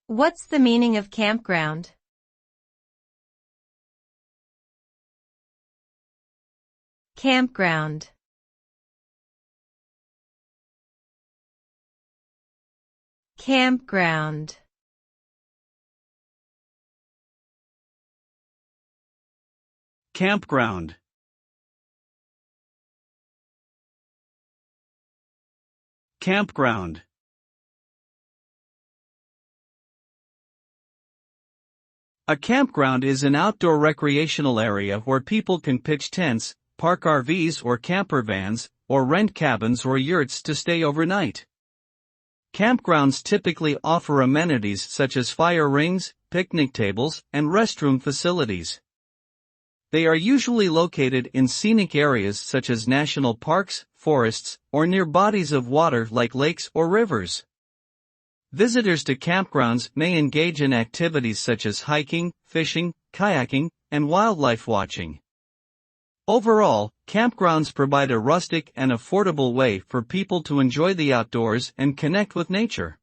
What's the meaning of campground? Campground. Campground. Campground. Campground. A campground is an outdoor recreational area where people can pitch tents, park RVs or camper vans, or rent cabins or yurts to stay overnight. Campgrounds typically offer amenities such as fire rings, picnic tables, and restroom facilities. They are usually located in scenic areas such as national parks, forests, or near bodies of water like lakes or rivers. Visitors to campgrounds may engage in activities such as hiking, fishing, kayaking, and wildlife watching. Overall, campgrounds provide a rustic and affordable way for people to enjoy the outdoors and connect with nature.